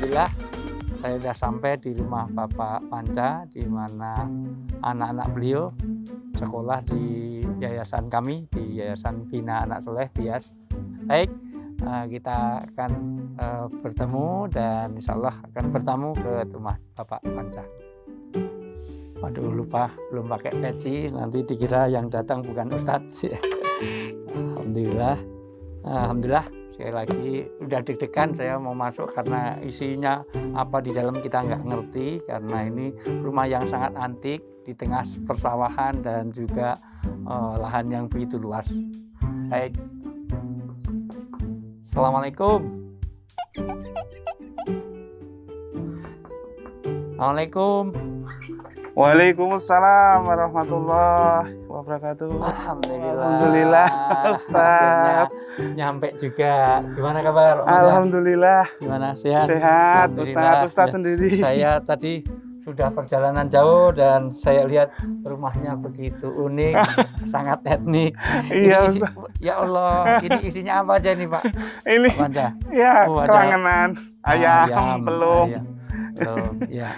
Alhamdulillah saya sudah sampai di rumah Bapak Panca, di mana anak-anak beliau sekolah di yayasan kami, di Yayasan Bina Anak Soleh BIAS. Baik, kita akan bertemu dan insya Allah akan bertamu ke rumah Bapak Panca. Waduh, lupa belum pakai peci, nanti dikira yang datang bukan Ustadz. Alhamdulillah, alhamdulillah. Sekali lagi udah deg-degan saya mau masuk karena isinya apa di dalam kita nggak ngerti, karena ini rumah yang sangat antik di tengah persawahan dan juga lahan yang begitu luas. Baik, Assalamualaikum. Assalamualaikum. Waalaikumsalam warahmatullahi wabarakatuh. Alhamdulillah. Ustaz. Nyampe juga. Gimana kabar? Alhamdulillah. Gimana, sehat? Sehat, Ustaz sendiri. Saya tadi sudah perjalanan jauh dan saya lihat rumahnya begitu unik, sangat etnik. Iya, Ya Allah, ini isinya apa aja nih, Pak? Ini Pak Panca? ya kelangenan ayam, belum. Ya.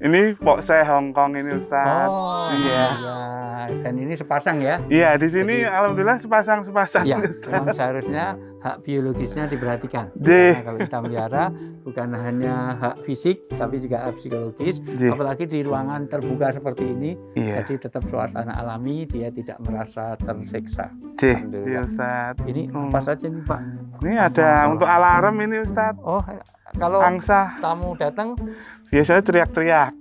Ini pokseh Hongkong ini, Ustaz. Oh iya. Ya. Dan ini sepasang ya? Iya, di sini alhamdulillah sepasang Ya, Ustaz. memang seharusnya hak biologisnya diperhatikan. J. Karena kalau kita melihara bukan hanya hak fisik tapi juga hak psikologis. J. Apalagi di ruangan terbuka seperti ini, Iya. jadi tetap suasana alami, dia tidak merasa tersiksa. J. Alhamdulillah. Ustaz. Ini apa saja nih, Pak? Ini ada untuk alarm ini, Ustaz. Oh, kalau Angsa. tamu datang Biasanya teriak-teriak.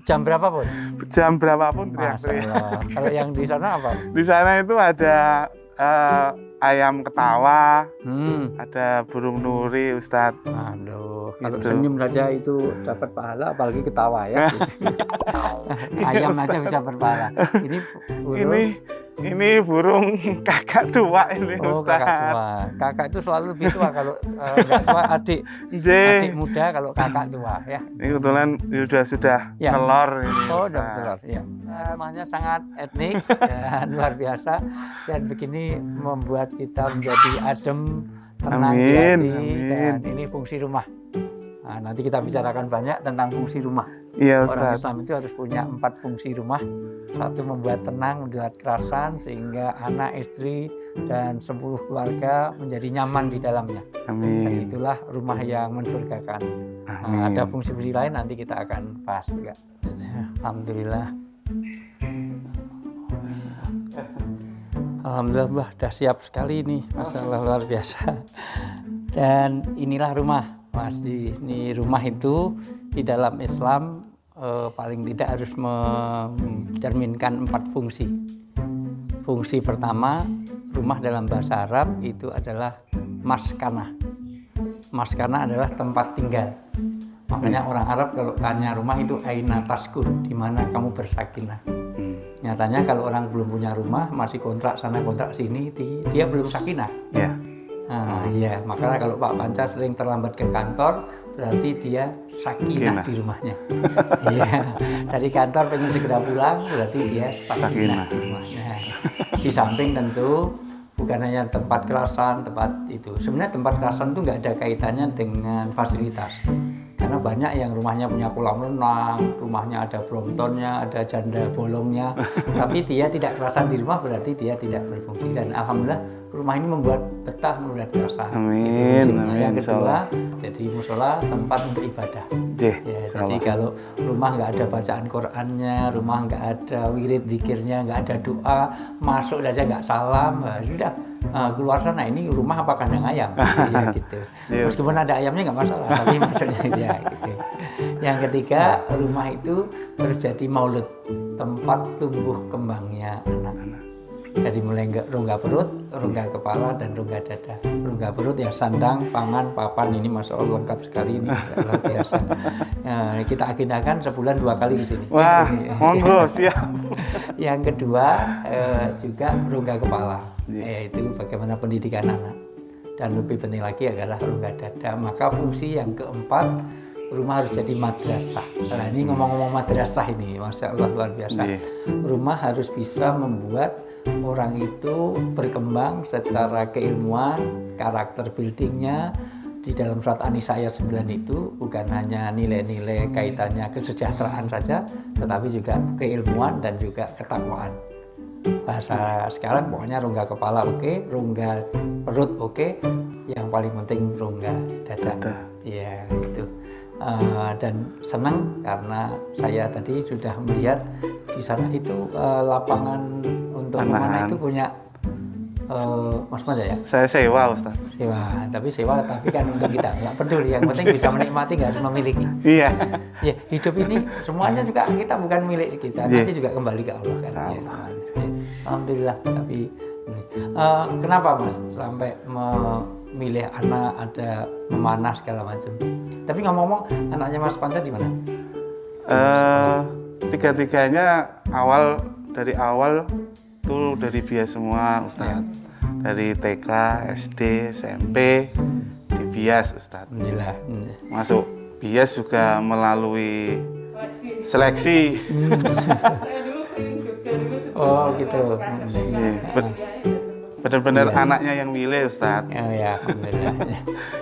jam berapa pun? Jam berapapun Masya teriak-teriak. Allah. Kalau yang di sana apa? Di sana itu ada ayam ketawa, ada burung nuri, Ustadz. Aduh, kalau Gitu. senyum saja itu dapat pahala, apalagi ketawa ya. Ayam aja bisa berpahala. Ini burung. Ini burung kakak tua ini, Oh, Ustadz. kakak tua. Kakak itu selalu lebih tua, kalau enggak tua adik. J. Adik muda kalau kakak tua ya. Ini kebetulan sudah Ya. nelor ini, Oh, Ustadz. udah betul ya. Rumahnya sangat etnik dan luar biasa, dan begini membuat kita menjadi adem, tenang di Amin, hati, amin. dan ini fungsi rumah. Nah, nanti kita bicarakan banyak tentang fungsi rumah. Iya, Orang Ustadz. Islam itu harus punya 4 fungsi rumah. Satu, membuat tenang, membuat kerasan sehingga anak, istri, dan 10 keluarga menjadi nyaman di dalamnya. Dan Amin. itulah rumah yang mensurgakan. Amin. Nah, ada fungsi-fungsi lain nanti kita akan bahas juga. Alhamdulillah. Alhamdulillah, Mbah, sudah siap sekali nih. Masalah luar biasa. Dan inilah rumah, Mas. Ini rumah itu di dalam Islam paling tidak harus mencerminkan 4 fungsi. Fungsi pertama, rumah dalam bahasa Arab itu adalah maskanah. Maskanah adalah tempat tinggal. Makanya orang Arab kalau tanya rumah itu aina taskun, di mana kamu bersakinah. Nyatanya kalau orang belum punya rumah, masih kontrak sana kontrak sini, dia belum sakinah. Iya. Nah, iya, makanya kalau Pak Panca sering terlambat ke kantor, berarti dia sakinah di rumahnya. Iya, dari kantor pengen segera pulang, berarti dia sakinah di rumahnya. Di samping tentu bukan hanya tempat kerasan, tempat itu. Sebenarnya tempat kerasan itu nggak ada kaitannya dengan fasilitas. Karena banyak yang rumahnya punya kolam renang, rumahnya ada Bromptonnya, ada janda bolongnya, tapi dia tidak kerasan di rumah, berarti dia tidak berfungsi. Dan alhamdulillah rumah ini membuat betah, membuat kerasan. Amin, amin. Yang kedua, jadi musola tempat untuk ibadah. Ya, jadi kalau rumah nggak ada bacaan Qur'annya, rumah nggak ada wirid zikirnya, nggak ada doa, masuk aja nggak salam, sudah. Keluar sana ini rumah apa kandang ayam ya, gitu. Meskipun ada ayamnya nggak masalah, tapi maksudnya ya gitu. Yang ketiga, rumah itu harus jadi maulud, tempat tumbuh kembangnya anak-anak. Jadi mulai rongga perut, rongga kepala, dan rongga dada. Rongga perut ya sandang, pangan, papan, ini masya Allah lengkap sekali, ini luar biasa. Kita agendakan sebulan 2 kali di sini. Wah, monggo siap. Yang kedua juga rongga kepala, yaitu bagaimana pendidikan anak. Dan lebih penting lagi adalah rongga dada. Maka fungsi yang keempat, rumah harus jadi madrasah. Nah, ini ngomong-ngomong madrasah ini, masya Allah luar biasa. Rumah harus bisa membuat orang itu berkembang secara keilmuan, karakter buildingnya, di dalam surat An-Nisa ayat 9 itu bukan hanya nilai-nilai kaitannya kesejahteraan saja, tetapi juga keilmuan dan juga ketakwaan. Bahasa sekarang pokoknya rongga kepala oke, rongga perut oke, yang paling penting rongga dada. Ya itu. Dan senang karena saya tadi sudah melihat di sana itu lapangan untuk memanah itu punya Mas Mada ya? Saya sewa, Ustaz. Sewa, tapi kan untuk kita nggak peduli. Yang penting bisa menikmati, nggak harus memiliki. Iya. Ya, hidup ini semuanya juga kita bukan milik kita, nanti juga kembali ke Allah kan. Ya, semuanya. Ya, alhamdulillah. Tapi kenapa Mas sampai memilih anak ada memanah segala macam? Tapi ngomong-ngomong, anaknya Mas Panta di mana? Tiga-tiganya dari awal itu dari bias semua, Ustaz. Dari TK, SD, SMP di bias, Ustaz. Alhamdulillah. Masuk bias juga melalui seleksi. Oh gitu. Benar-benar anaknya yang milih, Ustaz. Ya, alhamdulillah.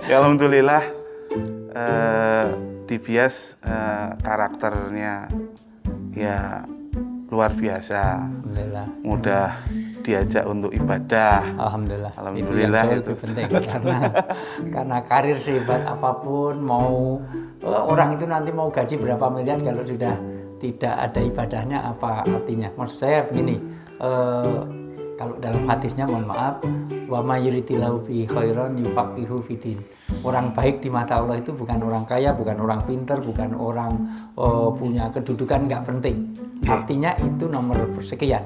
Ya, alhamdulillah di bias karakternya ya luar biasa. Alhamdulillah. Mudah diajak untuk ibadah. Alhamdulillah itu penting karena karir sehebat apapun mau orang itu nanti mau gaji berapa miliar kalau sudah tidak ada ibadahnya apa artinya? Maksud saya begini, kalau dalam hadisnya mohon maaf, wa may yuridillahu bi khairan yufaqihu fiddin. Orang baik di mata Allah itu bukan orang kaya, bukan orang pintar, bukan orang punya kedudukan, nggak penting. Artinya itu nomor sekian.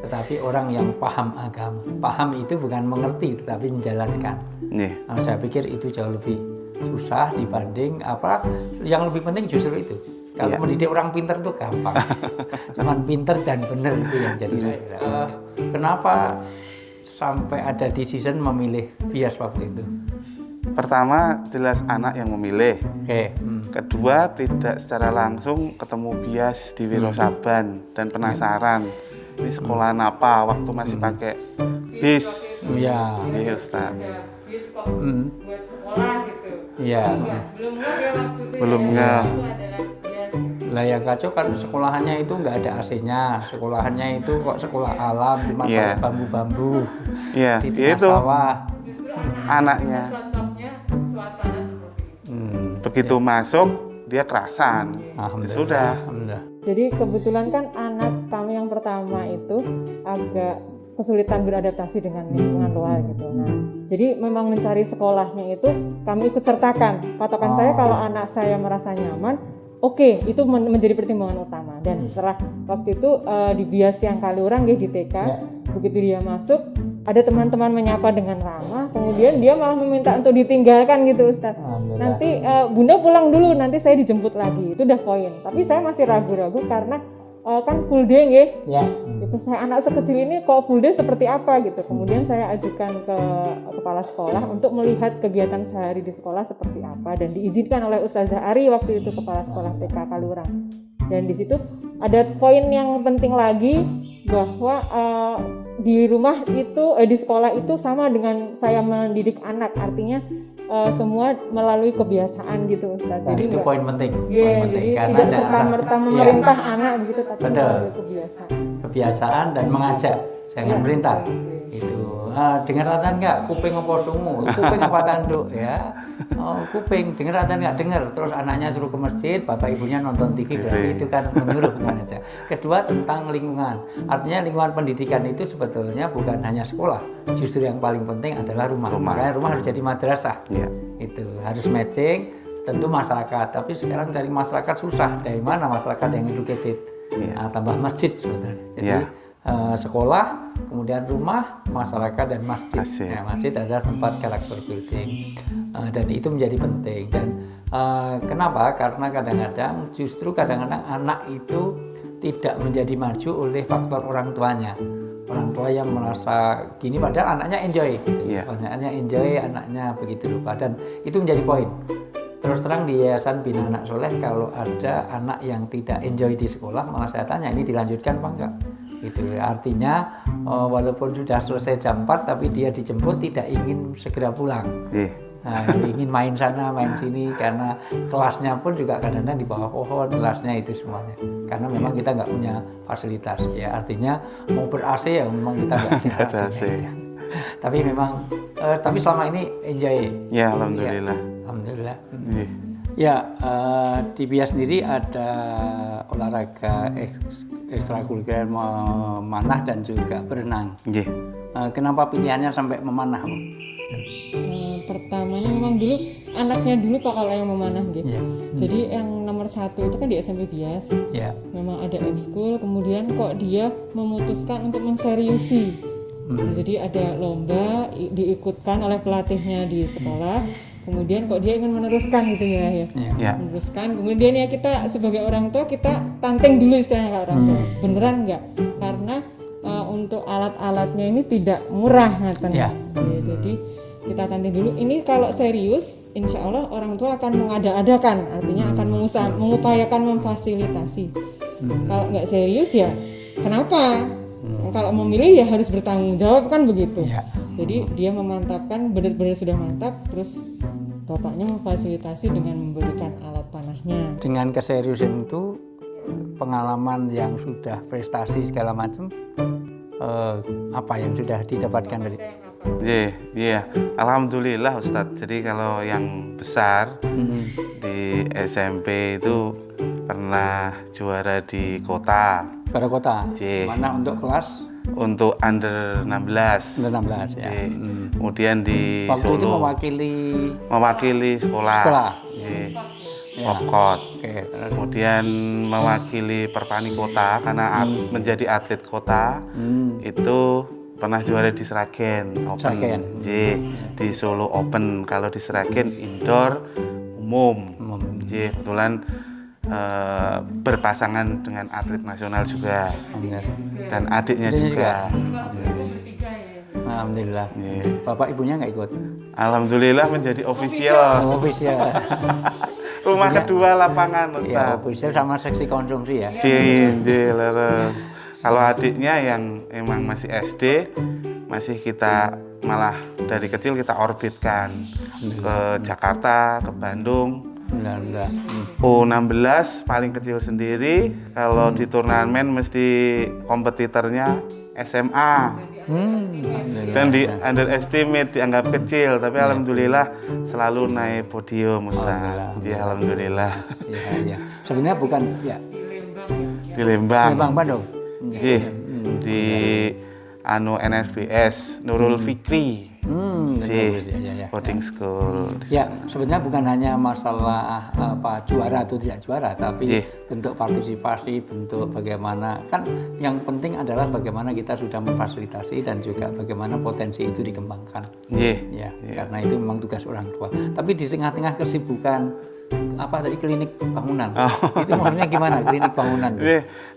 Tetapi orang yang paham agama, paham itu bukan mengerti tetapi menjalankan. Nah, saya pikir itu jauh lebih susah dibanding apa yang lebih penting justru itu. Kalau mendidik orang pintar itu gampang, cuman pintar dan benar itu yang jadi saya. Kenapa sampai ada decision memilih bias waktu itu? Pertama, jelas anak yang memilih. Kedua, tidak secara langsung ketemu bias di Wirosaban dan penasaran. Ini sekolahan apa? Waktu masih pakai bis. Iya. Iya, Ustaz. Bis kok buat sekolah gitu. Iya. Belum nggak waktu itu. Belum nggak. Lah yang kacau kan sekolahannya itu nggak ada AC-nya, sekolahannya itu kok sekolah alam, cuma pakai bambu-bambu di tengah sawah. Anaknya. Cocoknya suasana seperti itu. Begitu masuk dia kerasan. Sudah. Alhamdulillah. Jadi kebetulan kan anak kami yang pertama itu agak kesulitan beradaptasi dengan lingkungan luar gitu. Nah, jadi memang mencari sekolahnya itu kami ikut sertakan. Patokan saya kalau anak saya merasa nyaman, oke, itu menjadi pertimbangan utama. Dan setelah waktu itu di bias yang Kaliurang di TK, begitu dia masuk, ada teman-teman menyapa dengan ramah, kemudian dia malah meminta untuk ditinggalkan gitu, Ustaz. Nanti Bunda pulang dulu, nanti saya dijemput lagi. Itu udah poin. Tapi saya masih ragu-ragu karena kan full day nggih. Ya. Itu saya anak sekecil ini kok full day seperti apa gitu. Kemudian saya ajukan ke kepala sekolah untuk melihat kegiatan sehari di sekolah seperti apa dan diizinkan oleh Ustazah Ari waktu itu kepala sekolah TK Kaliurang. Dan di situ ada poin yang penting lagi bahwa di rumah itu di sekolah itu sama dengan saya mendidik anak, artinya semua melalui kebiasaan gitu, Ustaz. Jadi itu poin penting. Jadi tidak serta-merta memerintah anak begitu, tapi melalui kebiasaan. Kebiasaan dan mengajak, jangan perintah. Itu dengar nggak kuping apa sungu, kuping apa tanduk ya. Kuping dengar nggak dengar. Terus anaknya suruh ke masjid, bapak ibunya nonton TV, berarti itu kan menyuruh bukan aja. Kedua tentang lingkungan, artinya lingkungan pendidikan itu sebetulnya bukan hanya sekolah, justru yang paling penting adalah rumah. Makanya rumah harus jadi madrasah. Itu harus matching. Tentu masyarakat, tapi sekarang cari masyarakat susah. Dari mana masyarakat yang educated? Tambah masjid sebetulnya. Jadi sekolah, kemudian rumah, masyarakat dan masjid. Masjid adalah tempat karakter building dan itu menjadi penting. Dan kenapa? Karena kadang-kadang justru anak itu tidak menjadi maju oleh faktor orang tuanya. Orang tua yang merasa gini padahal anaknya enjoy gitu. Anaknya enjoy, anaknya begitu rupa dan itu menjadi poin. Terus terang di Yayasan Bina Anak Soleh kalau ada anak yang tidak enjoy di sekolah malah saya tanya ini dilanjutkan apa enggak? Gitu. Artinya walaupun sudah selesai jam 4 tapi dia dijemput tidak ingin segera pulang. Nah, ingin main sana, main sini, karena kelasnya pun juga kadang-kadang di bawah pohon, kelasnya itu semuanya. Karena memang kita nggak punya fasilitas, ya artinya mau ber-AC ya memang kita nggak ada AC. Tapi memang, tapi selama ini enjoy. Ya, alhamdulillah. Ya, alhamdulillah. Iya. Ya, di Bias sendiri ada olahraga ekstrakurikuler memanah dan juga berenang. Iya. Kenapa pilihannya sampai memanah, Bu? Pertamanya memang dulu anaknya dulu Pak kalau yang memanah gitu. Yeah. Jadi yang nomor 1 itu kan di SMP Bias. Yeah. Memang ada ekskul, kemudian kok dia memutuskan untuk menseriusi. Jadi ada lomba diikutkan oleh pelatihnya di sekolah. Kemudian kok dia ingin meneruskan gitu ya. Yeah. Meneruskan. Kemudian ya kita sebagai orang tua kita tanteng dulu istilahnya Kak orang tua. Beneran nggak? Karena untuk alat-alatnya ini tidak murah ngaten. Yeah. Jadi kita tantang dulu. Ini kalau serius, insya Allah orang tua akan mengada-adakan, artinya akan mengupayakan memfasilitasi. Kalau nggak serius ya, kenapa? Kalau memilih ya harus bertanggung jawab kan begitu. Ya. Jadi dia memantapkan, benar-benar sudah mantap, terus bapaknya memfasilitasi dengan memberikan alat panahnya. Dengan keseriusan itu, pengalaman yang sudah prestasi segala macam, apa yang sudah didapatkan dari? Iya, alhamdulillah Ustadz. Jadi kalau yang besar di SMP itu pernah juara di kota. Juara kota. Mana untuk kelas? Untuk under 16. Under 16 ya. Kemudian di waktu Solo. Itu mewakili sekolah. Popkot. Okay. Kemudian mewakili Perpani Kota karena menjadi atlet kota. Itu pernah juara di Sragen Open, di Solo Open. Kalau di Sragen indoor umum. Kebetulan berpasangan dengan atlet nasional juga, dan adiknya juga. Alhamdulillah. Bapak ibunya nggak ikut? Alhamdulillah menjadi official. Rumah kedua lapangan Ustaz. Ya, official sama seksi konsumsi ya. Kalau adiknya yang emang masih SD, masih kita malah dari kecil kita orbitkan ke Jakarta, ke Bandung. U16 paling kecil sendiri, kalau di turnamen mesti kompetitornya SMA. Dan di underestimate, dianggap kecil, tapi alhamdulillah selalu naik podium Ustaz. Alhamdulillah. Ya. Sebenarnya bukan ya. Di Lembang. Bandung. Di NSBS Nurul Fikri, boarding school. Ya, sebenarnya bukan hanya masalah juara atau tidak juara, tapi bentuk partisipasi, bentuk bagaimana, kan yang penting adalah bagaimana kita sudah memfasilitasi dan juga bagaimana potensi itu dikembangkan. Karena itu memang tugas orang tua. Tapi di tengah-tengah kesibukan tadi klinik bangunan. Itu maksudnya gimana klinik bangunan?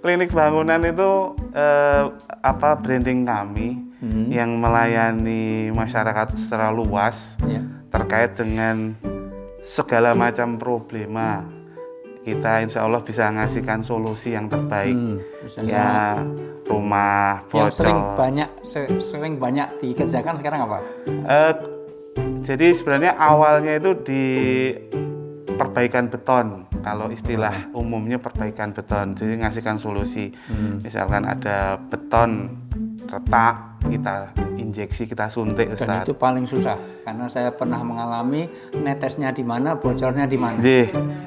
Klinik bangunan itu branding kami yang melayani masyarakat secara luas terkait dengan segala macam problema. Kita insya Allah bisa ngasihkan solusi yang terbaik. Misalnya rumah bocor. Yang sering banyak dikerjakan sekarang apa? Jadi sebenarnya awalnya itu di perbaikan beton, kalau istilah umumnya perbaikan beton. Jadi ngasihkan solusi. Misalkan ada beton retak, kita injeksi, kita suntik Ustaz. Dan itu paling susah karena saya pernah mengalami netesnya di mana, bocornya di mana.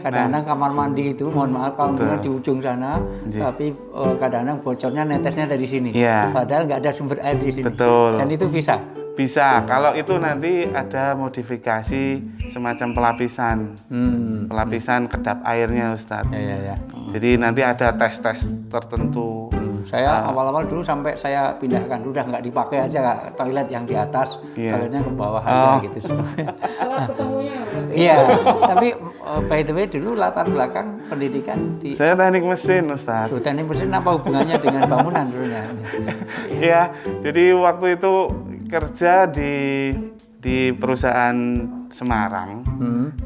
Kadang-kadang kamar mandi itu, mohon maaf kalau di ujung sana, tapi kadang-kadang bocornya netesnya dari sini. Padahal nggak ada sumber air di sini. Betul. Dan itu bisa. Kalau itu nanti ada modifikasi semacam pelapisan kedap airnya Ustadz. Jadi nanti ada tes-tes tertentu. Saya awal-awal dulu sampai saya pindahkan, udah nggak dipakai aja toilet yang di atas, toiletnya ke bawah aja gitu. Alat ketemunya. Iya, tapi by the way dulu latar belakang pendidikan di. Saya teknik mesin Ustadz. Teknik mesin apa hubungannya dengan bangunan dulunya? Iya, jadi waktu itu kerja di perusahaan Semarang.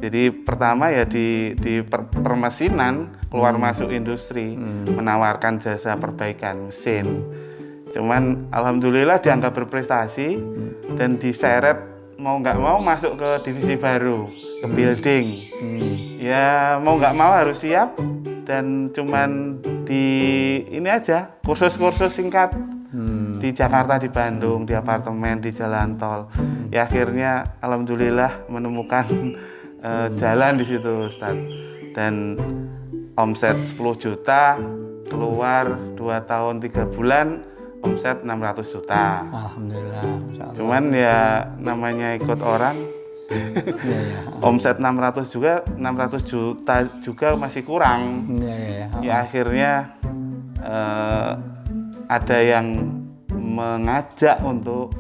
Jadi pertama ya di permesinan, keluar masuk industri, menawarkan jasa perbaikan mesin. Cuman alhamdulillah dianggap berprestasi dan diseret mau nggak mau masuk ke divisi baru, ke building. Ya mau nggak mau harus siap, dan cuman di ini aja kursus-kursus singkat di Jakarta, di Bandung, di apartemen, di jalan tol. Ya akhirnya alhamdulillah menemukan jalan di situ, Ustaz. Dan omset 10 juta, keluar 2 tahun 3 bulan omset 600 juta. Alhamdulillah. Masyaallah. Cuman ya namanya ikut orang. Omset 600 juta juga masih kurang. Ya akhirnya ada yang mengajak untuk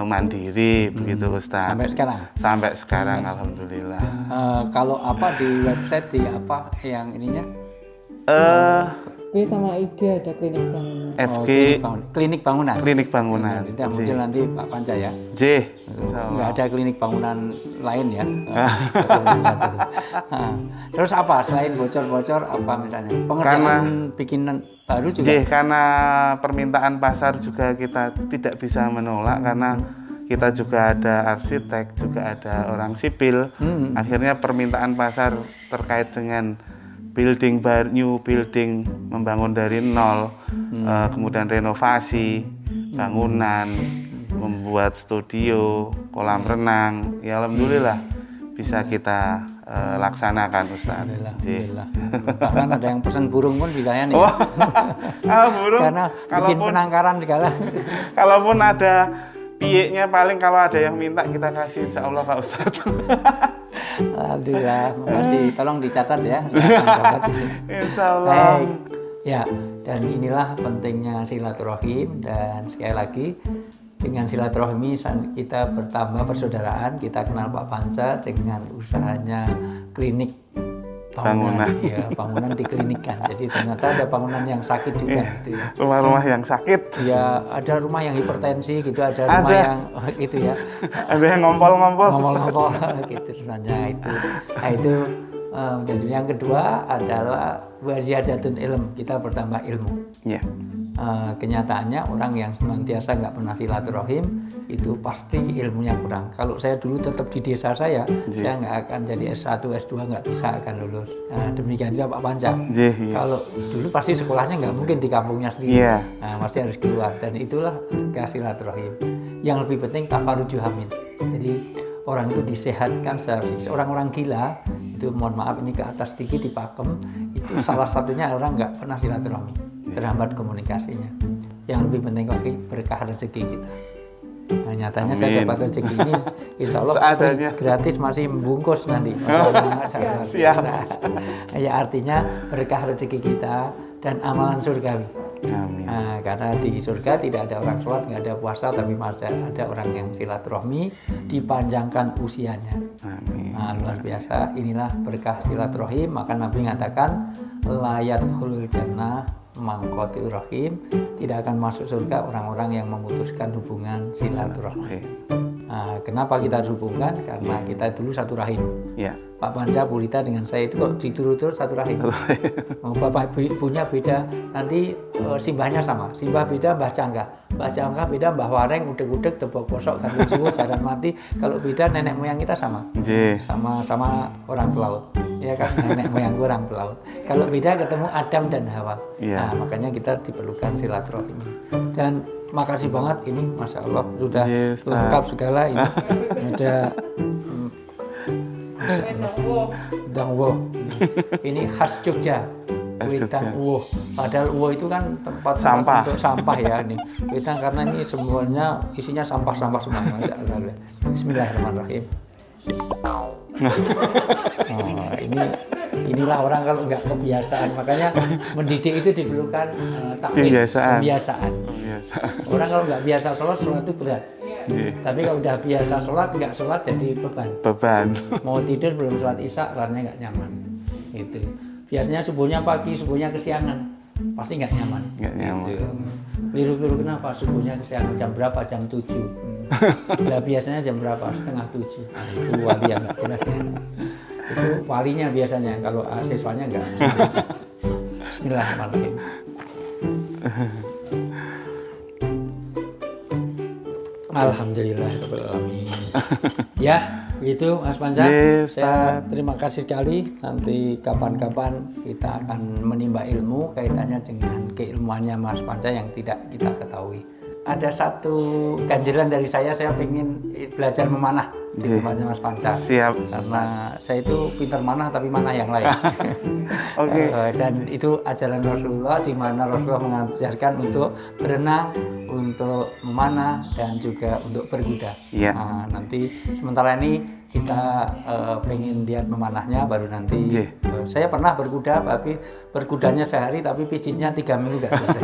mandiri begitu, Ustaz. Sampai sekarang alhamdulillah. Kalau apa di website di apa yang ininya? FG sama IG ada klinik bangunan. FG klinik bangunan. Klinik bangunan. Tidak muncul nanti Pak Panca ya. Nggak ada klinik bangunan lain ya. Terus apa selain bocor-bocor apa misalnya? Pengerjaan bikinan baru juga. Karena permintaan pasar juga kita tidak bisa menolak, karena kita juga ada arsitek, juga ada orang sipil. Akhirnya permintaan pasar terkait dengan building baru, new building, membangun dari nol, kemudian renovasi bangunan, membuat studio, kolam renang, ya alhamdulillah bisa kita laksanakan, Ustaz. Alhamdulillah. Bahkan ada yang pesan burung pun dilayani. Burung. Karena bikin penangkaran segala. Kalaupun ada pieknya, paling kalau ada yang minta kita kasih, insya Allah Pak Ustadz. Alhamdulillah, makasih. Tolong dicatat ya. Insya Allah. Ya, dan inilah pentingnya silaturahim, dan sekali lagi dengan silaturahim kita bertambah persaudaraan. Kita kenal Pak Panca dengan usahanya klinik bangunan. Ya, bangunan diklinikkan. Jadi ternyata ada bangunan yang sakit juga gitu ya. Rumah-rumah yang sakit. Ya, ada rumah yang hipertensi gitu, ada rumah yang gitu ya. Ada yang ngompol-ngompol. Ngompol-ngompol gitu sebenarnya itu. Nah, itu jadi yang kedua adalah waziyadatun ilm, kita bertambah ilmu. Iya. Kenyataannya orang yang senantiasa nggak pernah silaturahim itu pasti ilmunya kurang. Kalau saya dulu tetap di desa saya nggak akan jadi S1, S2, nggak bisa akan lulus. Nah, demikian juga Pak Panca. Kalau dulu pasti sekolahnya nggak mungkin di kampungnya sendiri. Nah, pasti harus keluar, dan itulah silaturahim. Yang lebih penting tafaruju hamin. Jadi orang itu disehatkan secara psikis. Orang-orang gila itu, mohon maaf ini ke atas sedikit dipakem, itu salah satunya orang nggak pernah silaturahmi, terhambat komunikasinya. Yang lebih penting lagi berkah rezeki kita. Nah, nyatanya saya dapat rezeki ini insya Allah gratis, masih membungkus nanti. Ya artinya berkah rezeki kita dan amalan surgawi. Amin. Nah, karena di surga tidak ada orang sholat, nggak ada puasa, tapi masih ada orang yang silaturahmi, dipanjangkan usianya. Amin. Nah, luar biasa. Inilah berkah silaturahim. Maka Nabi mengatakan layat hulul jannah mangkotil rahim, tidak akan masuk surga orang-orang yang memutuskan hubungan silaturahmi. Nah, kenapa kita harus hubungkan? Karena kita dulu satu rahim. Pak Panca, Bu Rita dengan saya itu kok diturut-turut satu rahim. Bapak ibunya beda, nanti simbahnya sama. Simbah beda, Mbah Cangga. Mbah Cangga beda, Mbah Wareng, udeg-udeg, tebok posok, gantung jiwo, jaran mati. Kalau beda, nenek moyang kita sama. Sama orang pelaut. Ya kan, nenek moyang orang pelaut. Kalau beda, ketemu Adam dan Hawa. Nah, makanya kita diperlukan silaturahim. Dan makasih banget ini, Masya Allah, sudah lengkap segala ini. Ada Dangwo. Ini khas Jogja. Wedang Uwoh. Padahal Uwoh itu kan tempat untuk sampah ya ini. Wedang karena ini semuanya isinya sampah-sampah semua. Bismillahirrahmanirrahim. Inilah orang kalau nggak kebiasaan, makanya mendidik itu diperlukan kebiasaan. Orang kalau nggak biasa sholat itu berat. Tapi kalau udah biasa sholat, nggak sholat jadi beban. Mau tidur belum sholat isya, rasanya nggak nyaman. Gitu. Biasanya subuhnya pagi, subuhnya kesiangan, pasti nggak nyaman. Gitu. Keliru-keliru kenapa? Subuhnya kesiangan jam berapa? Jam 7. Nah, biasanya jam berapa? Setengah 7. Nah, itu wali yang nggak jelas ya. Itu walinya biasanya, kalau siswanya nggak. Bismillahirrahmanirrahim. Alhamdulillah. Ya, begitu Mas Panca. Yes, Saya terima kasih sekali. Nanti kapan-kapan kita akan menimba ilmu kaitannya dengan keilmuannya Mas Panca yang tidak kita ketahui. Ada satu ganjalan dari saya ingin belajar memanah di tempatnya Mas Panca. Siap. Karena saya itu pintar manah tapi manah yang lain. Oke. Dan itu ajaran Rasulullah di mana Rasulullah mengajarkan untuk berenang, untuk memanah dan juga untuk berkuda. Iya. Nah, nanti sementara ini kita pengen lihat memanahnya baru nanti. Saya pernah berkuda tapi berkudanya sehari tapi pijitnya 3 minggu nggak selesai.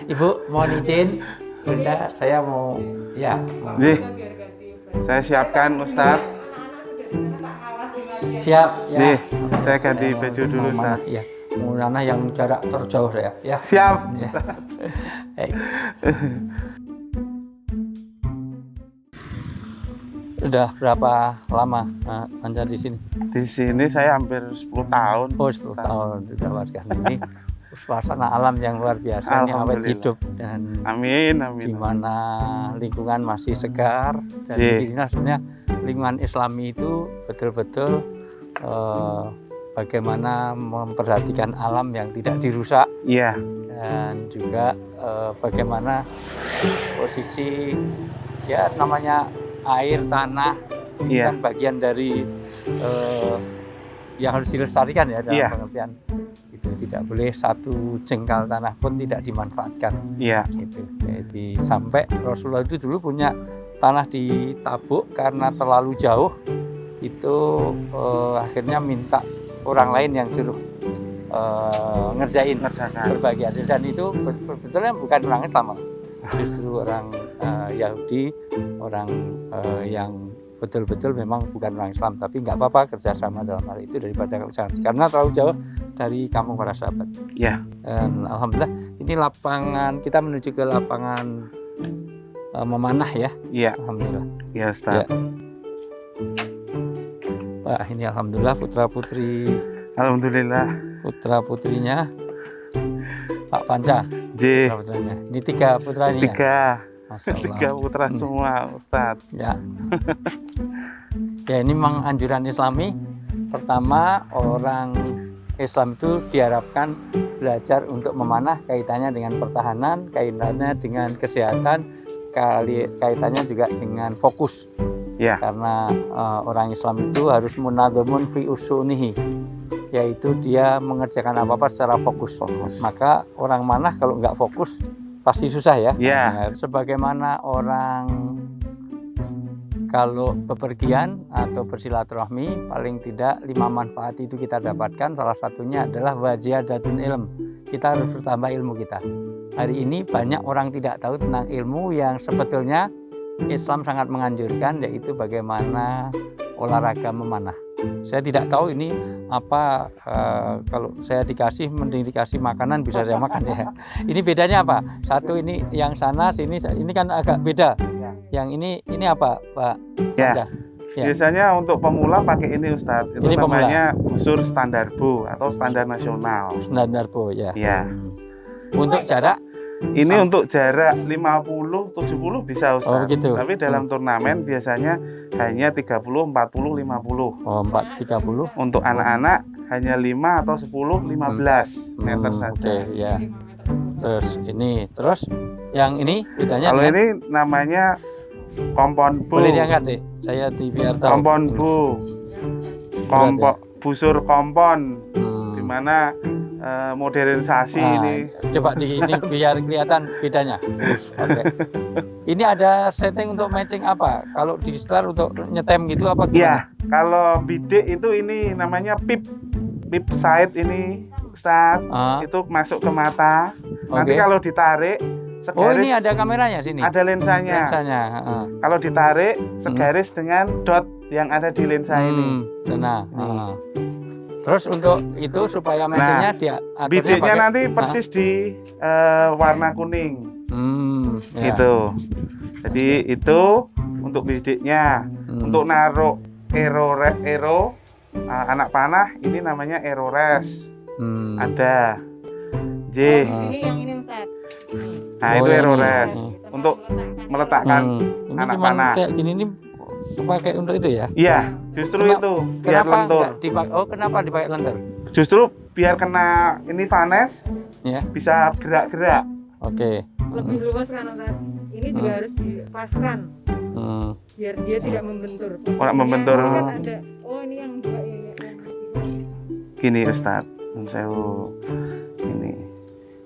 Ibu mohon izin. Bunda, saya mau ya. Saya siapkan Ustadz. Siap ya. Nih, saya ganti baju dulu Ustadz. Ya. Mau nanah yang jarak terjauh ya. Siap. Ya. Sudah berapa lama Panca di sini? Di sini saya hampir 10 tahun. Oh, 10 tahun sudah warga ini. Suasana alam yang luar biasa, ini awet hidup dan amin. Di mana lingkungan masih segar dan beginilah sebenarnya lingkungan Islami itu betul-betul bagaimana memperhatikan alam yang tidak dirusak. Iya. Dan juga bagaimana posisi ya namanya air, tanah kan bagian dari yang harus dilestarikan ya dalam pengertian itu, tidak boleh satu jengkal tanah pun tidak dimanfaatkan. Iya. Gitu. Jadi sampai Rasulullah itu dulu punya tanah di Tabuk karena terlalu jauh itu akhirnya minta orang lain yang suruh ngerjain berbagi hasil, dan itu sebetulnya bukan orang Islam, justru orang Yahudi, orang yang betul-betul memang bukan orang Islam, tapi nggak apa-apa kerjasama dalam hal itu daripada karena terlalu jauh dari kampung para sahabat. Ya. Dan alhamdulillah ini lapangan, kita menuju ke lapangan memanah ya. Iya. Alhamdulillah. Ya Ustaz. Ya. Wah ini alhamdulillah putra putri. Alhamdulillah. Putra putrinya Pak Panca. J. Putranya. Ini 3 putra ini. 3. Ya? 3 putra semua Ustaz. Ya. Ya ini memang anjuran Islami. Pertama, orang Islam itu diharapkan belajar untuk memanah, kaitannya dengan pertahanan, kaitannya dengan kesehatan, kaitannya juga dengan fokus. Ya. Karena orang Islam itu harus munadzamun fi usunihi, yaitu dia mengerjakan apa-apa secara fokus. Maka orang manah kalau nggak fokus pasti susah ya. Ya. Sebagaimana orang kalau bepergian atau bersilaturahmi, paling tidak 5 manfaat itu kita dapatkan. Salah satunya adalah wajiadatun ilm. Kita harus bertambah ilmu kita. Hari ini banyak orang tidak tahu tentang ilmu yang sebetulnya Islam sangat menganjurkan, yaitu bagaimana olahraga memanah. Saya tidak tahu ini apa, kalau saya mending dikasih makanan bisa saya makan ya. Ini bedanya apa? Satu ini yang sana, sini ini kan agak beda. Yang ini apa Pak? Ya. Biasanya untuk pemula pakai ini Ustadz. Itu ini namanya busur standar bu atau standar nasional. Standar bu ya. Ya. Untuk jarak? Ini untuk jarak 50-70 bisa Ustadz. Oh begitu. Tapi dalam turnamen biasanya hanya 30, 40, 50. Oh 30. Untuk anak-anak hanya 5 atau 10, 15 meter saja. Oke, ya. Terus yang ini bedanya? Kalau ini namanya kompon bu. Boleh diangkat deh, saya di biar tahu. Kompon bu. Busur kompon. Dimana modernisasi ini. Coba di ini biar kelihatan bedanya. Okay. Ini ada setting untuk matching apa? Kalau di setar untuk nyetem gitu apa gimana? Iya, kalau bidik itu ini namanya pip sight ini Ustaz. Itu masuk ke mata. Nanti kalau ditarik segaris. Oh ini ada kameranya sini. Ada lensanya. Kalau ditarik segaris dengan dot yang ada di lensa ini. Nah. Terus untuk itu supaya matchingnya dia bidiknya nanti persis di warna kuning. Ya. Gitu. Jadi itu untuk bidiknya. Untuk naruh aero anak panah ini namanya aerores. Ada J. Di sini yang ini Ustaz. Nah itu aerores untuk meletakkan Ini anak cuman panah. kayak gini ini pakai untuk itu ya? Iya, justru itu biar Kenapa lentur. nggak dipakai? Oh, kenapa dipakai lentur? Justru biar kena ini vanes Ya, bisa gerak-gerak. oke. Lebih luas kan Ustaz. Ini juga harus dipaskan biar dia tidak membentur. Orang membentur. Ini kan ada, oh ini yang dua ini. Gini Ustadz,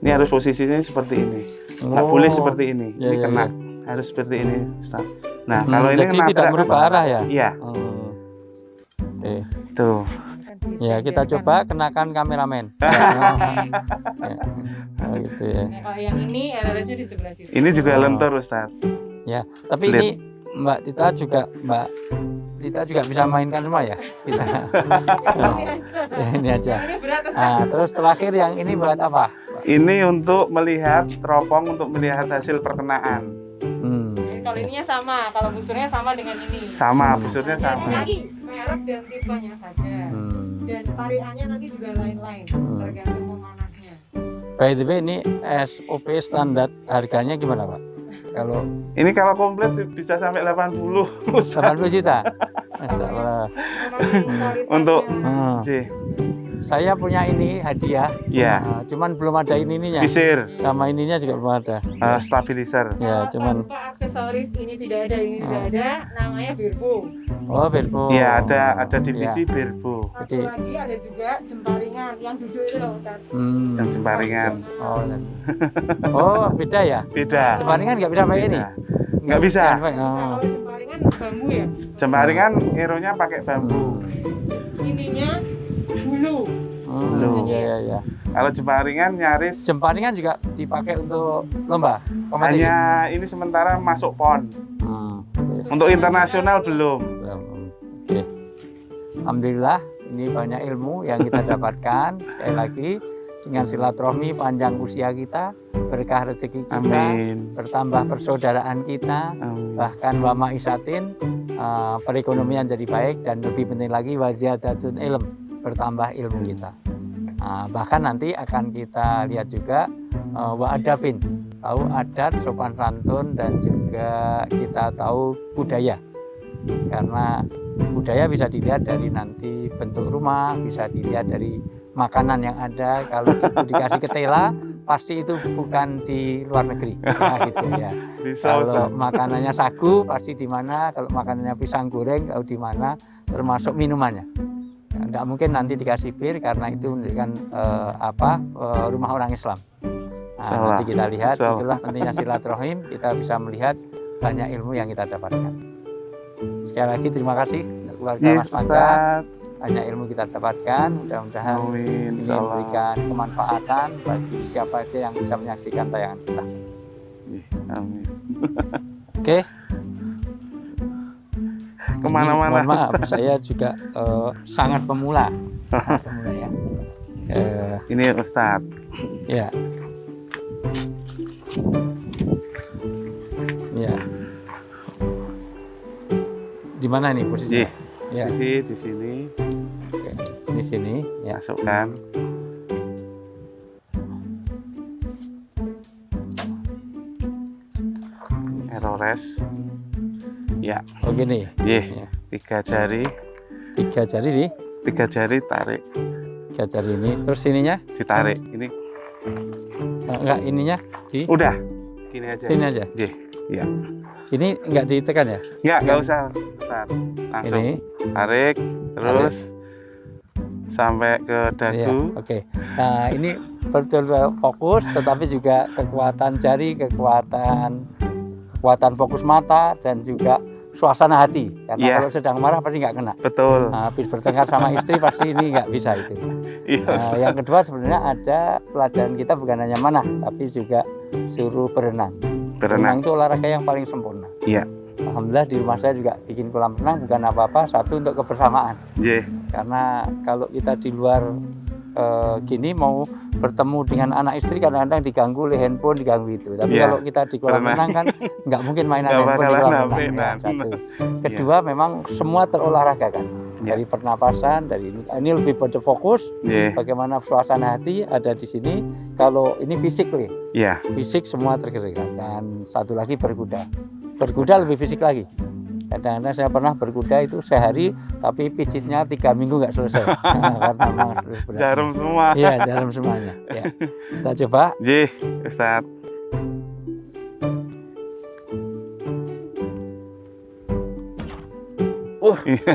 ini harus posisinya seperti ini. Nggak Oh. boleh seperti ini. Ya, Ini ya, kena. ya. Harus seperti ini Ustadz. Nah kalau ini jadi kena tidak merubah arah ya? Iya, Oke. tuh. Ya, kita coba kenakan kameramen. Ya. Oh, gitu ya. Nah, kalau yang ini LRS-nya di sebelah situ. Ini juga Oh. lentur Ustadz. Ya, tapi Lihat. ini Mbak Tita juga bisa mainkan semua ya? Bisa. Ya, ini aja. Ini berat Ustaz. Nah, terus terakhir yang ini buat apa? Ini untuk melihat teropong, untuk melihat hasil perkenaan. Kalau ininya sama, kalau busurnya sama dengan ini. Sama, busurnya Ini sama. lagi merek dan tipenya saja. Dan tarikannya nanti juga lain-lain, tergantung pemanahnya. By the way, ini SOP standar harganya gimana Pak? Kalau Ini kalau komplit bisa sampai 80 Ustadz. 80 juta? Masya Allah. Untuk Hmm. J. Saya punya ini hadiah, Ya, cuman belum ada ininya. visir, Sama ininya juga belum ada. stabilizer. Ya, cuman tanpa aksesoris ini tidak ada, ini sudah ada, namanya Birbo. oh Birbo. Ya, ada divisi Birbo Satu Jadi- lagi ada juga jemparingan yang duduk itu loh Ustaz. yang jemparingan. Oh, oh beda ya? Beda. Jemparingan nggak bisa pakai ini? Beda. Nggak bisa. Oh. Kalau jemparingan bambu ya, Jemparingan eronya pakai bambu. ininya bulu. Bulu. Ya, ya. Kalau jemparingan nyaris Jemparingan juga dipakai untuk lomba kompetisi. hanya ini sementara masuk PON. Oke. Untuk internasional belum. Oke. Alhamdulillah ini banyak ilmu yang kita dapatkan. Sekali lagi dengan silaturahmi panjang usia kita, berkah rezeki kita, Amin. bertambah persaudaraan kita, Amin. bahkan wa ma'isatin, perekonomian jadi baik, dan lebih penting lagi waziyadatun ilm, bertambah ilmu kita. Bahkan nanti akan kita lihat juga wa adabin, tahu adat, sopan santun, dan juga kita tahu budaya. Karena budaya bisa dilihat dari nanti bentuk rumah, bisa dilihat dari makanan yang ada. Kalau itu dikasih ketela, pasti itu bukan di luar negeri. Nah, gitu ya. Bisa, Kalau Ustaz. makanannya sagu pasti di mana, kalau makanannya pisang goreng tahu di mana, termasuk minumannya. Tidak mungkin nanti dikasih bir karena itu menunjukkan rumah orang Islam. Nah, Salah. nanti kita lihat, Salah. itulah pentingnya silaturahim, kita bisa melihat banyak ilmu yang kita dapatkan. Sekali lagi terima kasih untuk keluarga Iya, Mas Panca, Ustaz. banyak ilmu kita dapatkan, mudah-mudahan Amin. ini Insyaallah. memberikan kemanfaatan bagi siapa saja yang bisa menyaksikan tayangan kita. Amin. Oke. Kemana-mana. Mohon maaf, saya juga sangat pemula. Pemula ya. Ini Ustaz. Ya. Ya. Di mana nih posisinya? Ya. Sisi di sini Oke. Di sini. Ya. masukkan. Erores. Ya, Oh gini. Ye. Ya. 3 jari, 3 jari di. 3 jari tarik, 3 jari ini. Terus ininya? ditarik. Ini Enggak, ininya di udah. Gini aja. sini aja. Ye. Ya. Ini enggak ditekan ya? Nggak usah, Ustaz. Langsung Ini. tarik, terus sampai ke Iya, dagu. oke. Nah, ini betul fokus, tetapi juga kekuatan jari, kekuatan fokus mata, dan juga suasana hati. Karena Iya. kalau sedang marah pasti nggak kena. Betul. Nah, habis bertengkar sama istri pasti ini nggak bisa itu. Iya, Nah, Ustaz. yang kedua sebenarnya ada pelajaran kita bukan hanya manah, tapi juga suruh berenang. Berenang. Itu olahraga yang paling sempurna. Iya. Alhamdulillah di rumah saya juga bikin kolam renang, bukan apa-apa, satu untuk kebersamaan. Ye. Karena kalau kita di luar gini mau bertemu dengan anak istri kadang-kadang diganggu oleh handphone, diganggu itu. Tapi Iya, kalau kita di kolam berenang. renang kan nggak mungkin mainan Nggak handphone di bakalan kolam renang. HP, Ya, nah. satu. Kedua memang semua terolahraga kan. Iya. Dari pernapasan, dari ini lebih pada fokus Ye. bagaimana suasana hati ada di sini. Kalau ini fisik nih, Iya. fisik semua tergerak. Dan satu lagi berkuda. Berkuda lebih fisik lagi. Kadang-kadang saya pernah berkuda itu sehari, tapi pijitnya 3 minggu nggak selesai. Karena memang berat. Jarum semua. Iya, jarum semuanya. Ya. Kita coba. Jih, Ustadz.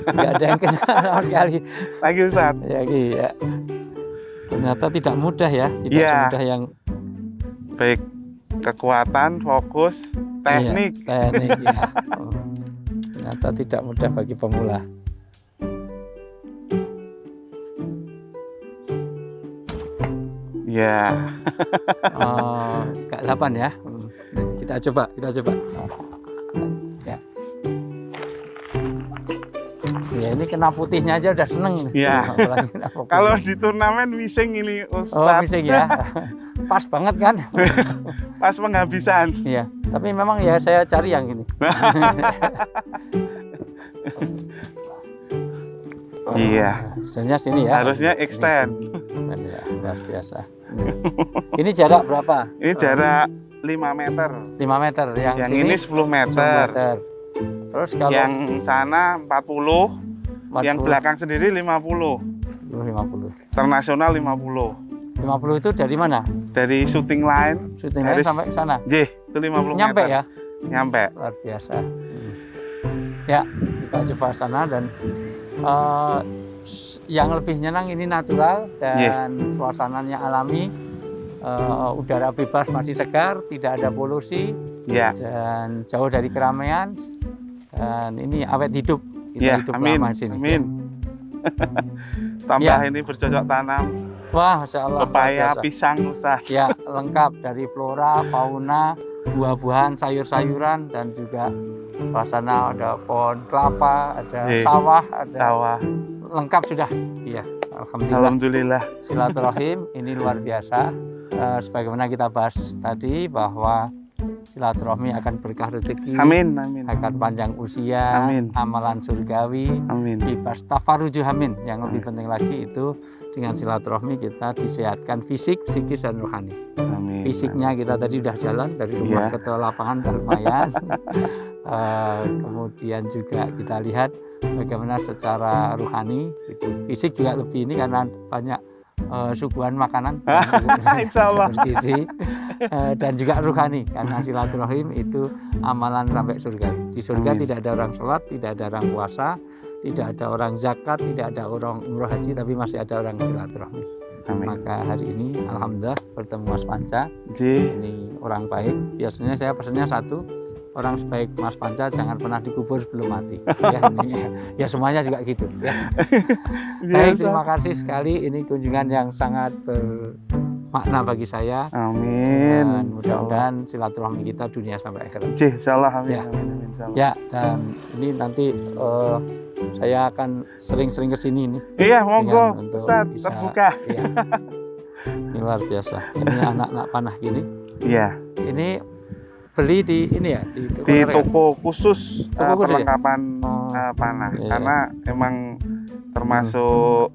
Nggak ada yang kena sama sekali. Lagi Ustadz. Ya, ya. Ternyata tidak mudah ya, tidak Iya. semudah yang Baik kekuatan, fokus, teknik. Iya, teknik ya. Oh. Ternyata tidak mudah bagi pemula. Ya. Oh, Kak 8 ya. Kita coba. Oh. Ya. Ya ini kena putihnya aja udah seneng. Iya. Apalagi kena fokus. Kalau di turnamen wising ini Oh, Ustadz. bising ya. Pas banget kan? Pas penghabisan. Iya. Tapi memang ya saya cari yang ini. Iya. Sebenarnya sini ya. Harusnya extend. Extend ya, luar biasa. Ini jarak berapa? Ini jarak 5 meter. 5 meter. Yang Yang sini ini 10 meter. Terus kalau Yang sana 40. Yang 40, belakang sendiri 50. 50. Internasional 50. 50 itu dari mana? Dari shooting line. Syuting line Dari- sampai ke sana. Jih, itu 50 Nyampe meter. ya? Nyampe. Luar biasa. Ya, kita coba sana dan yang lebih nyenang ini natural dan suasananya alami. Udara bebas masih segar, tidak ada polusi Ya. dan jauh dari keramaian. Dan ini awet hidup. Kita Ya, hidup amin. lama di sini. Amin. Tambah Ya. ini bercocok tanam. Wah, Masya Allah. luar Pepaya, biasa. pisang, Ustaz. Ya, lengkap dari flora, fauna, buah-buahan, sayur-sayuran, dan juga suasana ada pohon kelapa, ada Iya. sawah, ada Sawah. lengkap sudah. Iya, alhamdulillah. Alhamdulillah. Silaturahim ini luar biasa. Sebagaimana kita bahas tadi bahwa silaturahmi akan berkah rezeki, Amin, amin. akan panjang usia, Amin. amalan surgawi, Amin. bebas tafarujuh amin. Yang lebih penting lagi itu dengan silaturahmi kita disehatkan fisik, psikis, dan rohani. Amin. Fisiknya kita tadi udah jalan dari rumah Iya. ke lapangan udah lumayan. Kemudian juga kita lihat bagaimana secara rohani itu fisik juga lebih ini karena banyak suguhan makanan Insya Allah. bergizi. Dan juga rohani karena silaturahim itu amalan sampai surga. Di surga Amin. tidak ada orang sholat, tidak ada orang puasa, tidak ada orang zakat, tidak ada orang umroh haji, tapi masih ada orang silaturahmi. Amin. Maka hari ini alhamdulillah bertemu Mas Panca. Ji. Ini orang baik. Biasanya saya pesannya satu, orang sebaik Mas Panca jangan pernah dikubur sebelum mati. Ya, ya semuanya juga gitu. Ya. Baik, terima kasih sekali. Ini kunjungan yang sangat bermakna bagi saya. Amin. Dan mudah-mudahan silaturahmi kita dunia sampai akhirat. Ji, insya Allah. Amin. Ya. Amin. Amin. Insya Allah. Ya, dan ini nanti saya akan sering-sering kesini nih. Iya, monggo. Dengan untuk Ustaz, bisa- terbuka. Iya. Ini luar biasa. Ini anak-anak panah gini. Iya. Ini beli di ini ya di toko Di mereka? toko khusus Toko khusus ya? perlengkapan Oh, panah. iya. Karena emang termasuk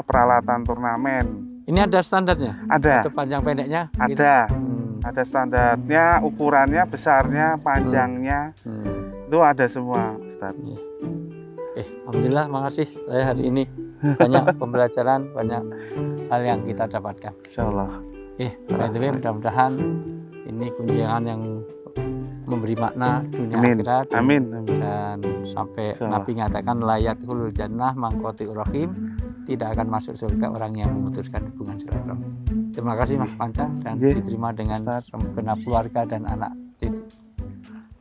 peralatan turnamen. Ini ada standarnya. Ada. Ada panjang pendeknya. Gitu. Ada. Hmm, Ada standarnya, ukurannya, besarnya, panjangnya. Itu ada semua, Ustaz. Alhamdulillah, makasih. Saya hari ini banyak pembelajaran, banyak hal yang kita dapatkan. Insya Allah. By the way, mudah-mudahan ini kunjungan yang memberi makna dunia Amin. akhirat. Amin. Amin. Dan sampai Insya Allah. Nabi mengatakan layatul jannah mangkoti rahim, tidak akan masuk surga orang yang memutuskan hubungan silaturahmi. Terima kasih Mas Panca dan Iya, diterima dengan Ustaz. segenap keluarga dan anak cucu.